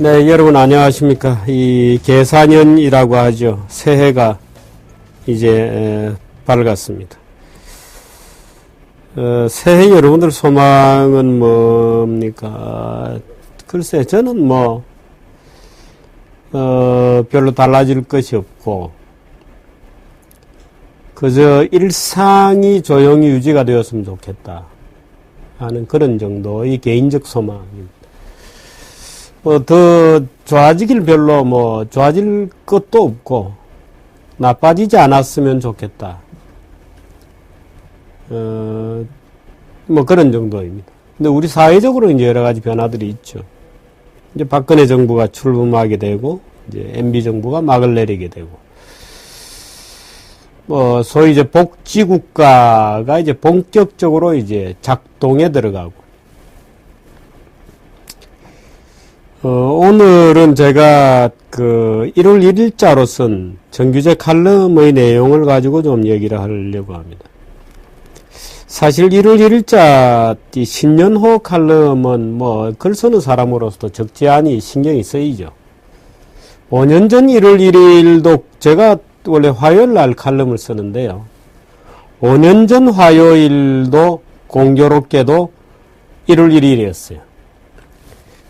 네, 여러분 안녕하십니까. 이 계산년이라고 하죠. 새해가 이제 밝았습니다. 새해 여러분들 소망은 뭡니까? 글쎄, 저는 별로 달라질 것이 없고, 그저 일상이 조용히 유지가 되었으면 좋겠다 하는 그런 정도의 개인적 소망입니다. 더 좋아지길 별로 좋아질 것도 없고, 나빠지지 않았으면 좋겠다. 그런 정도입니다. 근데 우리 사회적으로 이제 여러 가지 변화들이 있죠. 이제 박근혜 정부가 출범하게 되고, 이제 MB 정부가 막을 내리게 되고, 소위 이제 복지국가가 이제 본격적으로 이제 작동에 들어가고, 오늘은 제가 1월 1일자로 쓴 정규제 칼럼의 내용을 가지고 좀 얘기를 하려고 합니다. 사실 1월 1일자 이 신년호 칼럼은 글 쓰는 사람으로서도 적지 않이 신경이 쓰이죠. 5년 전 1월 1일도 제가 원래 화요일 날 칼럼을 쓰는데요. 5년 전 화요일도 공교롭게도 1월 1일이었어요.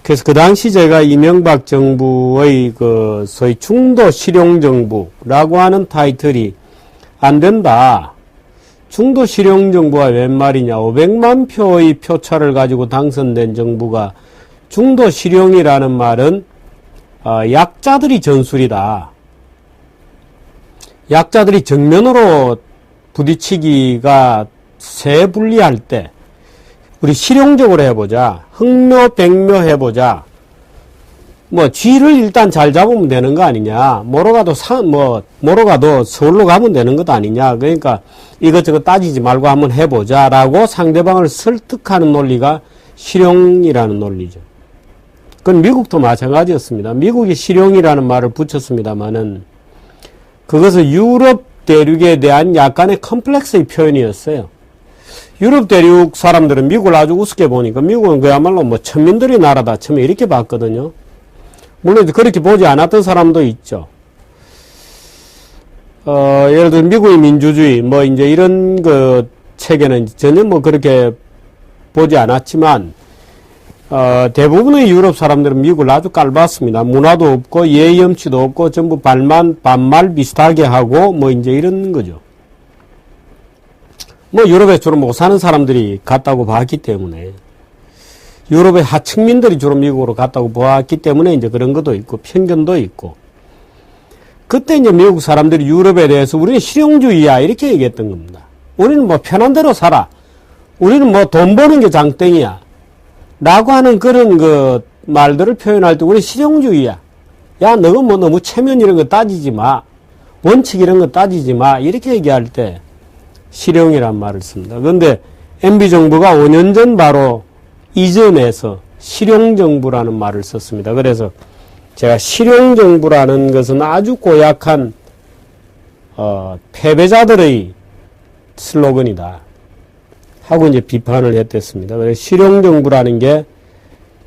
그래서 그 당시 제가 이명박 정부의 소위 중도 실용 정부라고 하는 타이틀이 안 된다. 중도 실용 정부가 웬 말이냐. 500만 표의 표차를 가지고 당선된 정부가 중도 실용이라는 말은 약자들이 전술이다. 약자들이 정면으로 부딪히기가 세불리할 때 우리 실용적으로 해보자. 흑묘, 백묘 해보자. 쥐를 일단 잘 잡으면 되는 거 아니냐. 뭐로 가도 서울로 가면 되는 것 아니냐. 그러니까 이것저것 따지지 말고 한번 해보자. 라고 상대방을 설득하는 논리가 실용이라는 논리죠. 그건 미국도 마찬가지였습니다. 미국이 실용이라는 말을 붙였습니다만은 그것은 유럽 대륙에 대한 약간의 컴플렉스의 표현이었어요. 유럽 대륙 사람들은 미국을 아주 우습게 보니까 미국은 그야말로 천민들의 나라다 처음에 이렇게 봤거든요. 물론 그렇게 보지 않았던 사람도 있죠. 예를 들어 미국의 민주주의 이제 이런 체계는 전혀 그렇게 보지 않았지만 대부분의 유럽 사람들은 미국을 아주 깔봤습니다. 문화도 없고 예의 염치도 없고 전부 반말 비슷하게 하고 이제 이런 거죠. 유럽에 주로 못 사는 사람들이 갔다고 봤기 때문에, 유럽의 하층민들이 주로 미국으로 갔다고 보았기 때문에 이제 그런 것도 있고, 편견도 있고, 그때 이제 미국 사람들이 유럽에 대해서 우리는 실용주의야, 이렇게 얘기했던 겁니다. 우리는 편한 대로 살아. 우리는 돈 버는 게 장땡이야. 라고 하는 그런 말들을 표현할 때 우리 실용주의야. 야, 너는 너무 체면 이런 거 따지지 마. 원칙 이런 거 따지지 마. 이렇게 얘기할 때, 실용이란 말을 씁니다. 그런데 MB정부가 5년 전 바로 이전에서 실용정부라는 말을 썼습니다. 그래서 제가 실용정부라는 것은 아주 고약한 패배자들의 슬로건이다 하고 이제 비판을 했댔습니다. 그래서 실용정부라는 게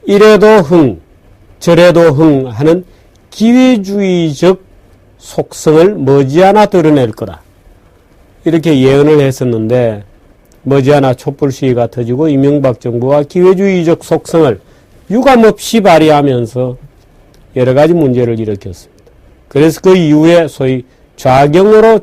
이래도 흥 저래도 흥 하는 기회주의적 속성을 머지않아 드러낼 거다. 이렇게 예언을 했었는데 머지않아 촛불 시위가 터지고 이명박 정부와 기회주의적 속성을 유감없이 발휘하면서 여러 가지 문제를 일으켰습니다. 그래서 그 이후에 소위 좌경으로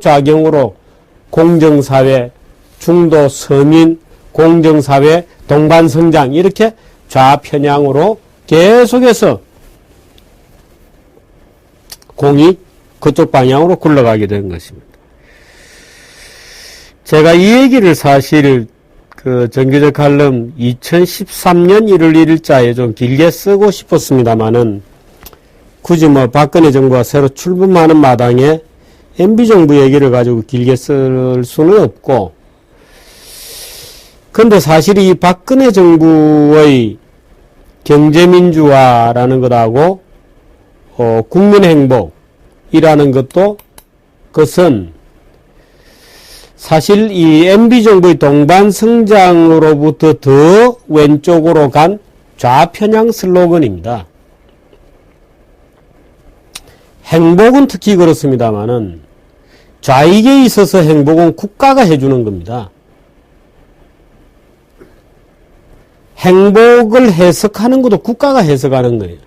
공정사회, 중도 서민, 공정사회, 동반성장 이렇게 좌편향으로 계속해서 공이 그쪽 방향으로 굴러가게 된 것입니다. 제가 이 얘기를 사실 정규제 칼럼 2013년 1월 1일자에 좀 길게 쓰고 싶었습니다만은 굳이 박근혜 정부가 새로 출범하는 마당에 MB정부 얘기를 가지고 길게 쓸 수는 없고, 근데 사실 이 박근혜 정부의 경제민주화라는 것하고 국민행복이라는 것도 그것은 사실 이 MB정부의 동반성장으로부터 더 왼쪽으로 간 좌편향 슬로건입니다. 행복은 특히 그렇습니다만은 좌익에 있어서 행복은 국가가 해주는 겁니다. 행복을 해석하는 것도 국가가 해석하는 거예요.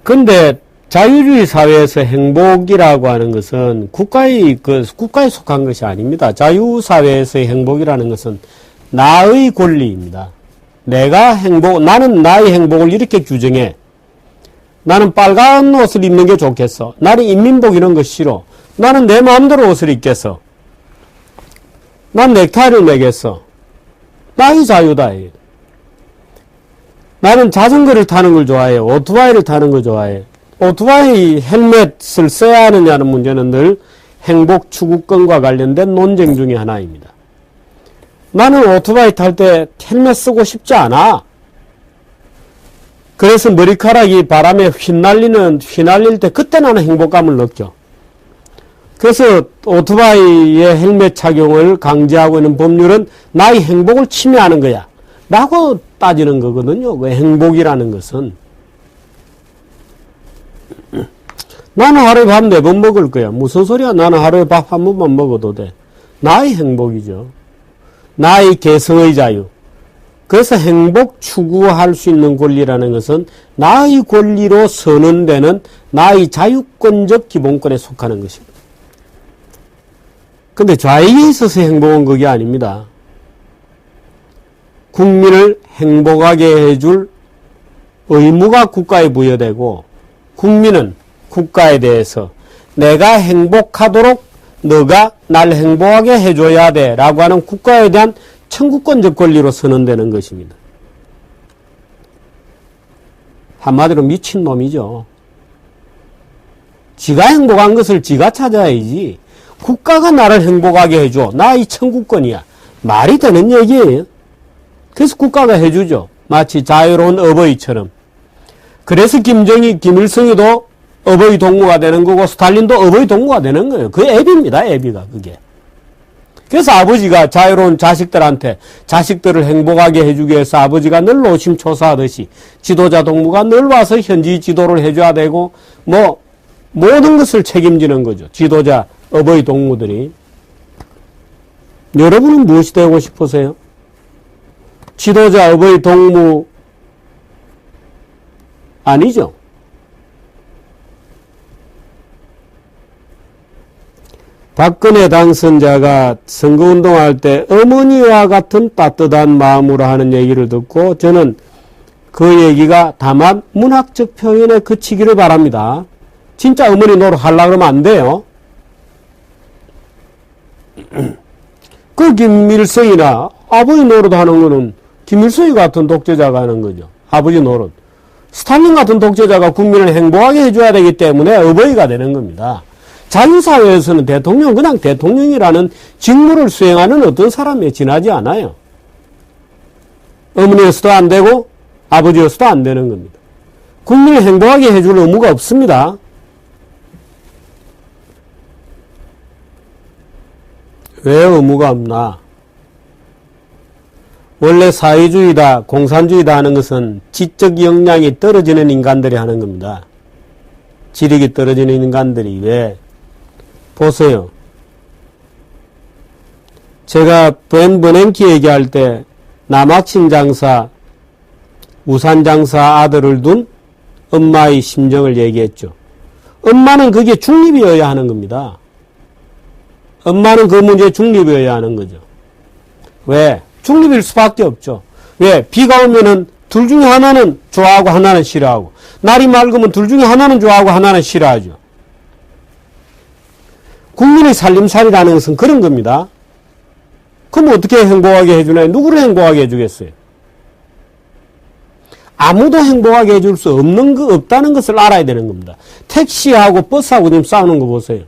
근데 자유주의 사회에서 행복이라고 하는 것은 국가에 속한 것이 아닙니다. 자유사회에서의 행복이라는 것은 나의 권리입니다. 나는 나의 행복을 이렇게 규정해. 나는 빨간 옷을 입는 게 좋겠어. 나는 인민복 이런 거 싫어. 나는 내 마음대로 옷을 입겠어. 난 넥타이를 매겠어. 나의 자유다. 나는 자전거를 타는 걸 좋아해. 오토바이를 타는 걸 좋아해. 오토바이 헬멧을 써야 하느냐는 문제는 늘 행복 추구권과 관련된 논쟁 중에 하나입니다. 나는 오토바이 탈 때 헬멧 쓰고 싶지 않아. 그래서 머리카락이 바람에 휘날릴 때 그때 나는 행복감을 느껴. 그래서 오토바이의 헬멧 착용을 강제하고 있는 법률은 나의 행복을 침해하는 거야. 라고 따지는 거거든요. 그 행복이라는 것은. 나는 하루에 밥 4번 먹을 거야. 무슨 소리야? 나는 하루에 밥 한 번만 먹어도 돼. 나의 행복이죠. 나의 개성의 자유. 그래서 행복 추구할 수 있는 권리라는 것은 나의 권리로 선언되는 나의 자유권적 기본권에 속하는 것입니다. 근데 좌익에 있어서 행복은 그게 아닙니다. 국민을 행복하게 해줄 의무가 국가에 부여되고 국민은 국가에 대해서 내가 행복하도록 너가 날 행복하게 해줘야 돼 라고 하는 국가에 대한 청구권적 권리로 선언되는 것입니다. 한마디로 미친놈이죠. 지가 행복한 것을 지가 찾아야지 국가가 나를 행복하게 해줘. 나의 청구권이야. 말이 되는 얘기예요. 그래서 국가가 해주죠. 마치 자유로운 어버이처럼. 그래서 김일성이도 어버이 동무가 되는 거고 스탈린도 어버이 동무가 되는 거예요. 그 애비입니다. 애비가 그게. 그래서 아버지가 자유로운 자식들한테 자식들을 행복하게 해주기 위해서 아버지가 늘 노심초사하듯이 지도자 동무가 늘 와서 현지 지도를 해줘야 되고 뭐 모든 것을 책임지는 거죠. 지도자 어버이 동무들이. 여러분은 무엇이 되고 싶으세요? 지도자 어버이 동무 아니죠? 박근혜 당선자가 선거운동할 때 어머니와 같은 따뜻한 마음으로 하는 얘기를 듣고 저는 그 얘기가 다만 문학적 표현에 그치기를 바랍니다. 진짜 어머니 노릇 하려고 그러면 안 돼요. 그 김일성이나 아버지 노릇 하는 거는 김일성이 같은 독재자가 하는 거죠. 아버지 노릇. 스탈린 같은 독재자가 국민을 행복하게 해줘야 되기 때문에 어버이가 되는 겁니다. 자유사회에서는 대통령은 그냥 대통령이라는 직무를 수행하는 어떤 사람에 지나지 않아요. 어머니여서도 안 되고 아버지여서도 안 되는 겁니다. 국민을 행복하게 해줄 의무가 없습니다. 왜 의무가 없나? 원래 사회주의다, 공산주의다 하는 것은 지적 역량이 떨어지는 인간들이 하는 겁니다. 지력이 떨어지는 인간들이 왜? 보세요. 제가 벤 버냉키 얘기할 때 남학신 장사, 우산 장사 아들을 둔 엄마의 심정을 얘기했죠. 엄마는 그게 중립이어야 하는 겁니다. 엄마는 그 문제에 중립이어야 하는 거죠. 왜? 중립일 수밖에 없죠. 왜? 비가 오면은 둘 중에 하나는 좋아하고 하나는 싫어하고, 날이 맑으면 둘 중에 하나는 좋아하고 하나는 싫어하죠. 국민의 살림살이라는 것은 그런 겁니다. 그럼 어떻게 행복하게 해주나요? 누구를 행복하게 해주겠어요? 아무도 행복하게 해줄 수 없다는 것을 알아야 되는 겁니다. 택시하고 버스하고 지금 싸우는 거 보세요.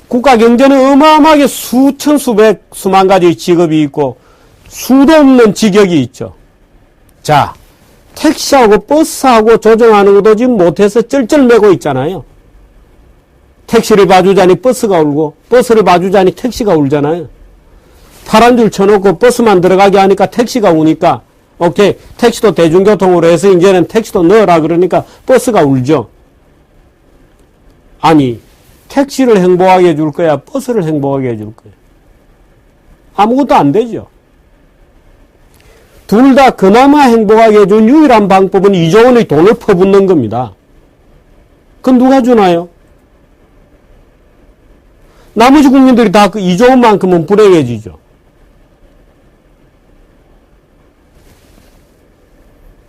국가 경제는 어마어마하게 수천, 수만 가지 직업이 있고 수도 없는 직역이 있죠. 자, 택시하고 버스하고 조정하는 것도 지금 못해서 쩔쩔매고 있잖아요. 택시를 봐주자니 버스가 울고 버스를 봐주자니 택시가 울잖아요. 파란 줄 쳐놓고 버스만 들어가게 하니까 택시가 우니까 오케이 택시도 대중교통으로 해서 이제는 택시도 넣어라 그러니까 버스가 울죠. 아니, 택시를 행복하게 해줄 거야? 버스를 행복하게 해줄 거야? 아무것도 안 되죠. 둘 다 그나마 행복하게 해준 유일한 방법은 2조 원의 돈을 퍼붓는 겁니다. 그건 누가 주나요? 나머지 국민들이 다 그 2조 원만큼은 불행해지죠.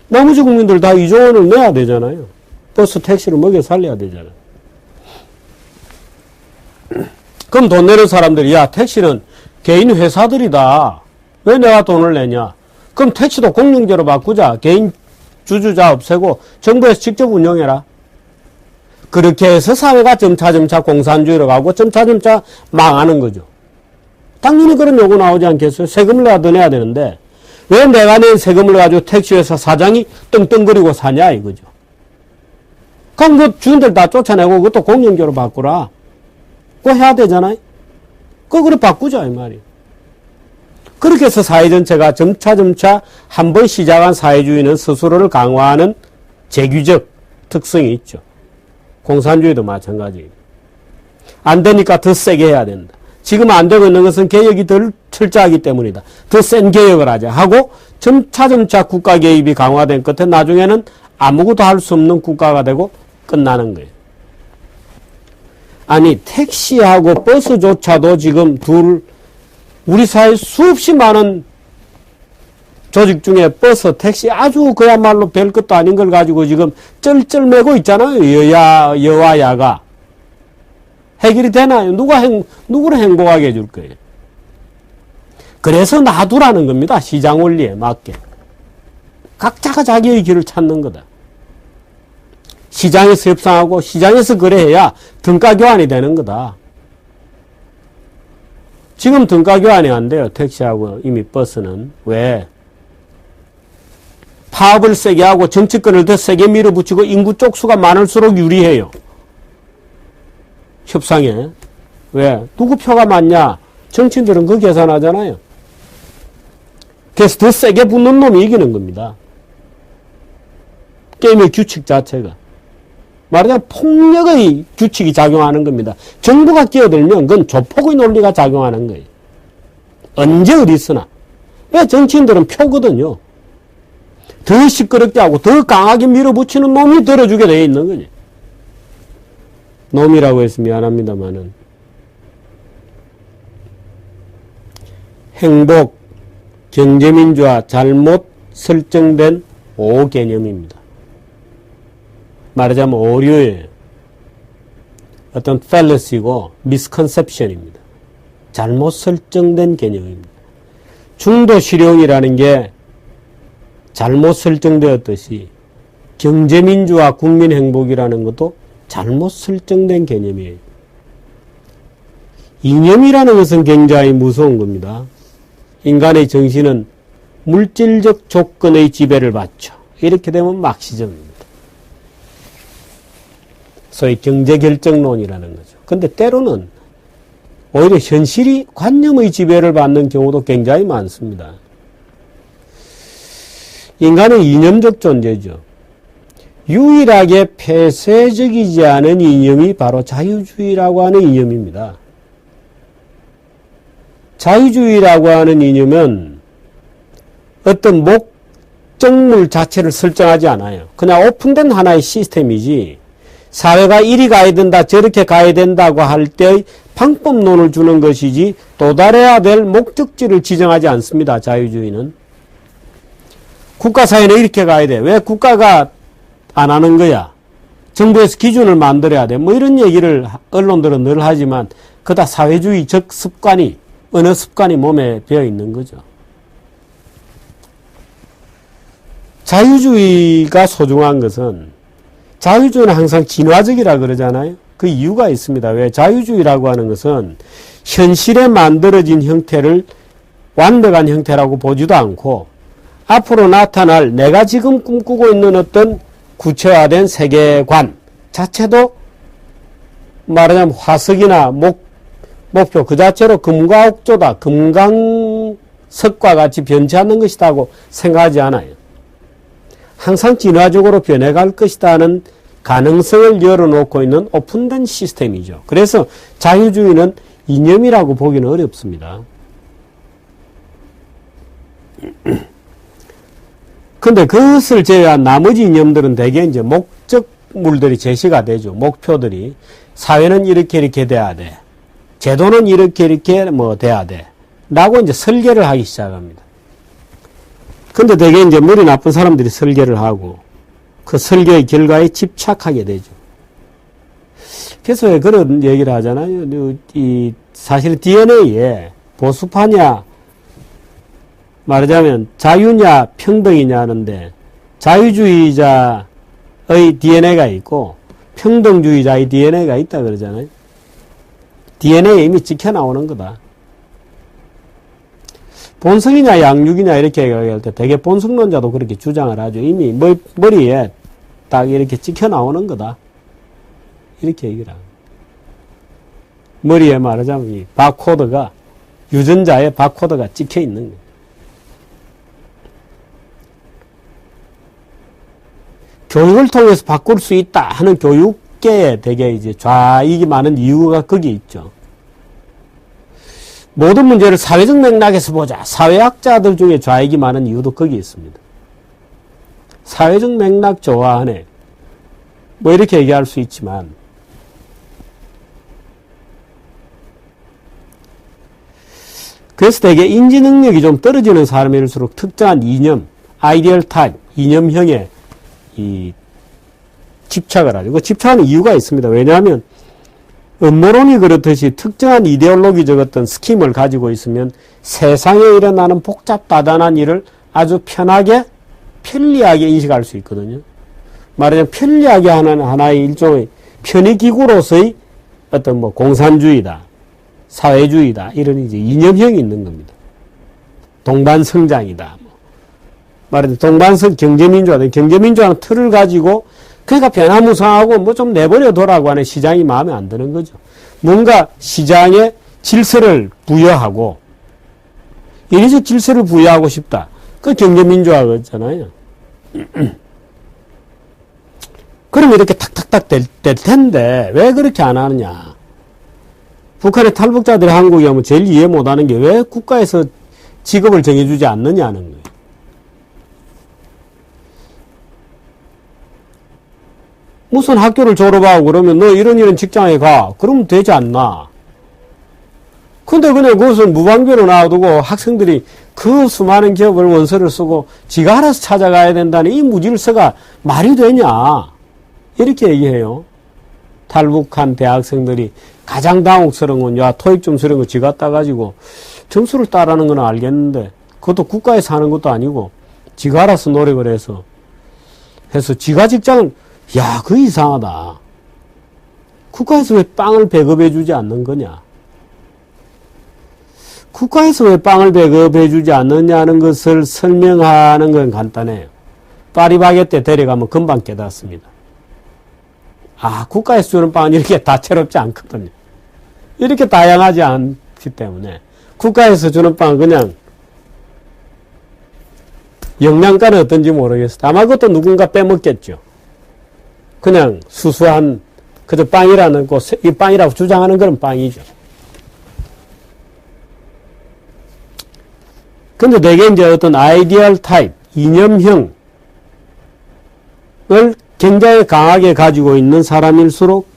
나머지 국민들 다 2조 원을 내야 되잖아요. 버스 택시를 먹여 살려야 되잖아요. 그럼 돈 내는 사람들이 야 택시는 개인 회사들이다. 왜 내가 돈을 내냐. 그럼 택시도 공영제로 바꾸자. 개인 주주자 없애고 정부에서 직접 운영해라. 그렇게 해서 사회가 점차점차 공산주의로 가고 점차점차 망하는 거죠. 당연히 그런 요구 나오지 않겠어요? 세금을 내가 더 내야 되는데 왜 내가 낸 세금을 가지고 택시회사 사장이 떵떵거리고 사냐 이거죠. 그럼 그 주인들 다 쫓아내고 그것도 공영제로 바꾸라. 그거 해야 되잖아요. 그거 그래 바꾸자 이 말이에요. 그렇게 해서 사회 전체가 점차점차 한번 시작한 사회주의는 스스로를 강화하는 재규적 특성이 있죠. 공산주의도 마찬가지예요. 안 되니까 더 세게 해야 된다. 지금 안 되고 있는 것은 개혁이 덜 철저하기 때문이다. 더 센 개혁을 하자 하고 점차점차 국가 개입이 강화된 끝에 나중에는 아무것도 할 수 없는 국가가 되고 끝나는 거예요. 아니 택시하고 버스조차도 지금 우리 사회 수없이 많은 조직 중에 버스, 택시 아주 그야말로 별 것도 아닌 걸 가지고 지금 쩔쩔매고 있잖아요. 여와 야가. 해결이 되나요? 누구를 행복하게 해줄 거예요? 그래서 놔두라는 겁니다. 시장 원리에 맞게. 각자가 자기의 길을 찾는 거다. 시장에서 협상하고 시장에서 거래해야 등가 교환이 되는 거다. 지금 등가 교환이 안 돼요. 택시하고 이미 버스는. 왜? 파업을 세게 하고 정치권을 더 세게 밀어붙이고 인구 쪽수가 많을수록 유리해요. 협상에. 왜? 누구 표가 많냐? 정치인들은 그 계산하잖아요. 그래서 더 세게 붙는 놈이 이기는 겁니다. 게임의 규칙 자체가. 말하자면 폭력의 규칙이 작용하는 겁니다. 정부가 끼어들면 그건 조폭의 논리가 작용하는 거예요. 언제 어디서나. 왜? 정치인들은 표거든요. 더 시끄럽게 하고 더 강하게 밀어붙이는 놈이 들어주게 되어 있는 거지. 놈이라고 해서 미안합니다만은 행복, 경제민주화 잘못 설정된 오개념입니다. 말하자면 오류예요. 어떤 펠러시고 미스컨셉션입니다. 잘못 설정된 개념입니다. 중도실용이라는 게 잘못 설정되었듯이 경제민주화 국민행복이라는 것도 잘못 설정된 개념이에요. 이념이라는 것은 굉장히 무서운 겁니다. 인간의 정신은 물질적 조건의 지배를 받죠. 이렇게 되면 막시즘입니다. 소위 경제결정론이라는 거죠. 근데 때로는 오히려 현실이 관념의 지배를 받는 경우도 굉장히 많습니다. 인간은 이념적 존재죠. 유일하게 폐쇄적이지 않은 이념이 바로 자유주의라고 하는 이념입니다. 자유주의라고 하는 이념은 어떤 목적물 자체를 설정하지 않아요. 그냥 오픈된 하나의 시스템이지 사회가 이리 가야 된다 저렇게 가야 된다고 할 때의 방법론을 주는 것이지 도달해야 될 목적지를 지정하지 않습니다. 자유주의는. 국가사회는 이렇게 가야 돼. 왜 국가가 안 하는 거야? 정부에서 기준을 만들어야 돼. 뭐 이런 얘기를 언론들은 늘 하지만 그다 사회주의적 습관이 어느 습관이 몸에 배어 있는 거죠. 자유주의가 소중한 것은 자유주의는 항상 진화적이라 그러잖아요. 그 이유가 있습니다. 왜? 자유주의라고 하는 것은 현실에 만들어진 형태를 완벽한 형태라고 보지도 않고 앞으로 나타날 내가 지금 꿈꾸고 있는 어떤 구체화된 세계관 자체도 말하자면 화석이나 목표 그 자체로 금과 옥조다. 금강석과 같이 변치 않는 것이다고 생각하지 않아요. 항상 진화적으로 변해갈 것이다는 가능성을 열어놓고 있는 오픈된 시스템이죠. 그래서 자유주의는 이념이라고 보기는 어렵습니다. 근데 그것을 제외한 나머지 이념들은 대개 이제 목적물들이 제시가 되죠. 목표들이. 사회는 이렇게 돼야 돼. 제도는 이렇게 돼야 돼. 라고 이제 설계를 하기 시작합니다. 근데 대개 이제 머리 나쁜 사람들이 설계를 하고 그 설계의 결과에 집착하게 되죠. 그래서 왜 그런 얘기를 하잖아요. 사실 DNA에 보수파냐, 말하자면 자유냐 평등이냐 하는데 자유주의자의 DNA가 있고 평등주의자의 DNA가 있다 그러잖아요. DNA에 이미 찍혀 나오는 거다. 본성이냐 양육이냐 이렇게 얘기할 때 되게 본성론자도 그렇게 주장을 하죠. 이미 머리에 딱 이렇게 찍혀 나오는 거다. 이렇게 얘기를 합니다. 머리에 말하자면 이 바코드가 유전자의 바코드가 찍혀 있는 거예요. 교육을 통해서 바꿀 수 있다 하는 교육계에 되게 이제 좌익이 많은 이유가 거기 있죠. 모든 문제를 사회적 맥락에서 보자. 사회학자들 중에 좌익이 많은 이유도 거기 있습니다. 사회적 맥락 좋아하네. 뭐 이렇게 얘기할 수 있지만 그래서 되게 인지 능력이 좀 떨어지는 사람일수록 특정한 이념, 아이디얼 타입, 이념형에 집착을 하죠. 그 집착하는 이유가 있습니다. 왜냐하면 음모론이 그렇듯이 특정한 이데올로기적 어떤 스킴을 가지고 있으면 세상에 일어나는 복잡다단한 일을 아주 편리하게 인식할 수 있거든요. 말하자면 편리하게 하는 하나의 일종의 편의기구로서의 어떤 공산주의다, 사회주의다, 이런 이제 이념형이 있는 겁니다. 동반성장이다. 말하자면 경제민주화는 틀을 가지고 그러니까 변화무쌍하고 뭐 좀 내버려둬라고 하는 시장이 마음에 안 드는 거죠. 뭔가 시장에 질서를 부여하고 이리적 질서를 부여하고 싶다. 그 경제민주화잖아요. 그러면 이렇게 탁탁탁 될 텐데 왜 그렇게 안 하느냐. 북한의 탈북자들이 한국에 오면 제일 이해 못하는 게 왜 국가에서 직업을 정해주지 않느냐는 거예요. 무슨 학교를 졸업하고 그러면 너 이런 직장에 가. 그러면 되지 않나. 근데 그냥 그것을 무방비로 놔두고 학생들이 그 수많은 기업을 원서를 쓰고 지가 알아서 찾아가야 된다는 이 무질서가 말이 되냐. 이렇게 얘기해요. 탈북한 대학생들이 가장 당혹스러운 건 야 토익 점수 이런 거 지가 따가지고 점수를 따라는 건 알겠는데 그것도 국가에서 하는 것도 아니고 지가 알아서 노력을 해서 지가 직장을 야, 그거 이상하다. 국가에서 왜 빵을 배급해 주지 않는 거냐? 국가에서 왜 빵을 배급해 주지 않느냐는 것을 설명하는 건 간단해요. 파리바게뜨 데려가면 금방 깨닫습니다. 아, 국가에서 주는 빵은 이렇게 다채롭지 않거든요. 이렇게 다양하지 않기 때문에 국가에서 주는 빵은 그냥 영양가는 어떤지 모르겠어요. 아마 그것도 누군가 빼먹겠죠. 그냥 수수한 그저 빵이라는 이 빵이라고 주장하는 그런 빵이죠. 근데 되게 이제 어떤 아이디얼 타입, 이념형을 굉장히 강하게 가지고 있는 사람일수록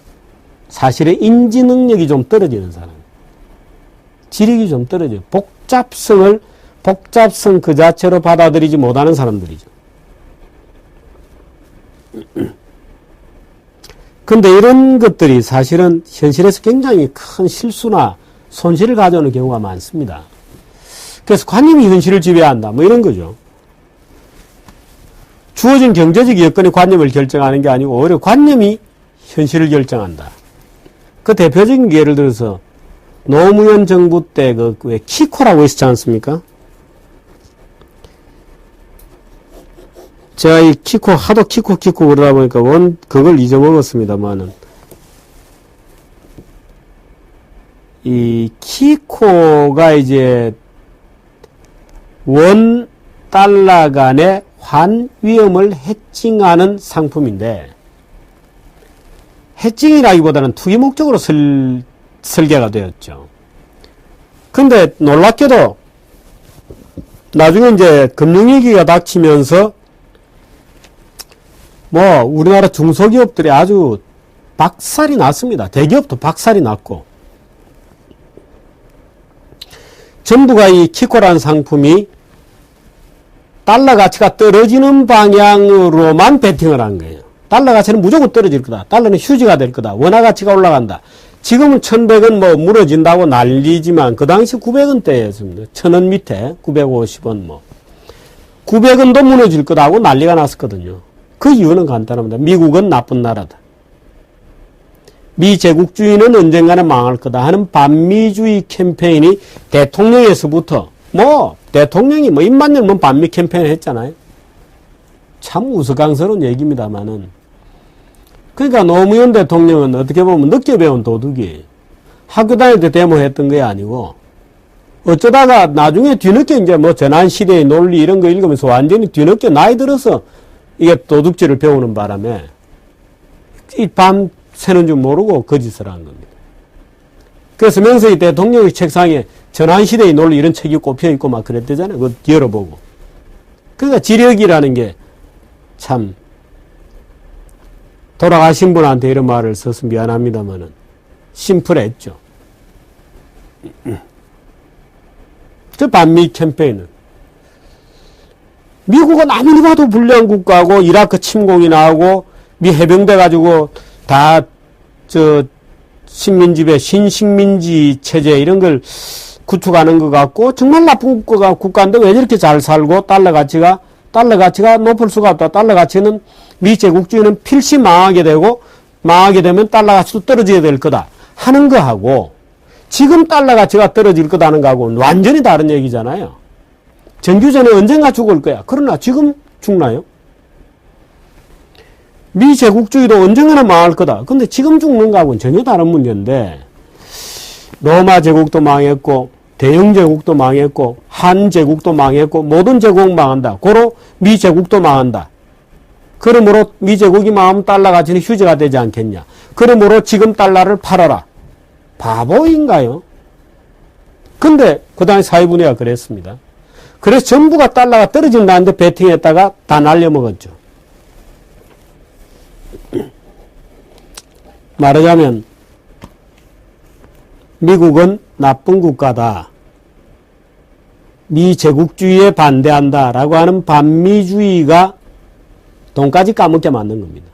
사실은 인지 능력이 좀 떨어지는 사람. 지력이 좀 떨어져요. 복잡성 그 자체로 받아들이지 못하는 사람들이죠. 근데 이런 것들이 사실은 현실에서 굉장히 큰 실수나 손실을 가져오는 경우가 많습니다. 그래서 관념이 현실을 지배한다. 뭐 이런 거죠. 주어진 경제적 여건이 관념을 결정하는 게 아니고 오히려 관념이 현실을 결정한다. 그 대표적인 게 예를 들어서 노무현 정부 때 왜 키코라고 있었지 않습니까? 제가 이 하도 키코 그러다 보니까 그걸 잊어먹었습니다만은. 이 키코가 이제 원 달러 간의 환 위험을 해칭하는 상품인데, 해칭이라기보다는 투기 목적으로 설계가 되었죠. 근데 놀랍게도 나중에 이제 금융위기가 닥치면서 뭐 우리나라 중소기업들이 아주 박살이 났습니다. 대기업도 박살이 났고 전부가 이 키코라는 상품이 달러 가치가 떨어지는 방향으로만 베팅을 한 거예요. 달러 가치는 무조건 떨어질 거다. 달러는 휴지가 될 거다. 원화 가치가 올라간다. 지금은 1100원 뭐 무너진다고 난리지만 그 당시 900원대였습니다. 1000원 밑에 950원 뭐 900원도 무너질 거다고 난리가 났었거든요. 그 이유는 간단합니다. 미국은 나쁜 나라다. 미제국주의는 언젠가는 망할 거다 하는 반미주의 캠페인이 대통령에서부터 대통령이 입만 열면 반미 캠페인을 했잖아요. 참 우스꽝스러운 얘기입니다만은. 그러니까 노무현 대통령은 어떻게 보면 늦게 배운 도둑이 학교 다닐 때 데모했던 게 아니고 어쩌다가 나중에 뒤늦게 이제 전환시대의 논리 이런 거 읽으면서 완전히 뒤늦게 나이 들어서 이게 도둑질을 배우는 바람에 이 밤 새는 줄 모르고 거짓을 한 겁니다. 그래서 명세희 대통령의 책상에 전환시대의 논리 이런 책이 꼽혀있고 막 그랬대잖아요. 그거 열어보고. 그러니까 지력이라는 게 참 돌아가신 분한테 이런 말을 써서 미안합니다만은 심플했죠. 저 반미 캠페인은 미국은 아무리 봐도 불량 국가고 이라크 침공이 나오고 미 해병대 가지고 다 식민지배 신식민지 체제 이런 걸 구축하는 것 같고 정말 나쁜 국가인데 왜 저렇게 잘 살고 달러 가치가 높을 수가 없다. 달러 가치는 미제국주의는 필시 망하게 되고 망하게 되면 달러 가치도 떨어져야 될 거다 하는 거하고 지금 달러 가치가 떨어질 거다는 거하고는 완전히 다른 얘기잖아요. 정규제는 언젠가 죽을 거야. 그러나 지금 죽나요? 미제국주의도 언젠가는 망할 거다. 근데 지금 죽는 거하고는 전혀 다른 문제인데 로마 제국도 망했고 대영 제국도 망했고 한 제국도 망했고 모든 제국 망한다. 고로 미 제국도 망한다. 그러므로 미 제국이 망하면 달러 가치는 휴지가 되지 않겠냐. 그러므로 지금 달러를 팔아라. 바보인가요? 근데 그 당시 사회분야가 그랬습니다. 그래서 전부가 달러가 떨어진다는데 베팅했다가 다 날려먹었죠. 말하자면 미국은 나쁜 국가다. 미제국주의에 반대한다라고 하는 반미주의가 돈까지 까먹게 만든 겁니다.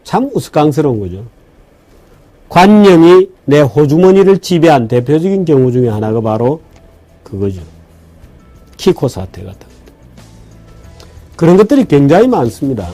참 우스꽝스러운 거죠. 관념이 내 호주머니를 지배한 대표적인 경우 중에 하나가 바로 그거죠. 키코 사태 같은 것. 그런 것들이 굉장히 많습니다.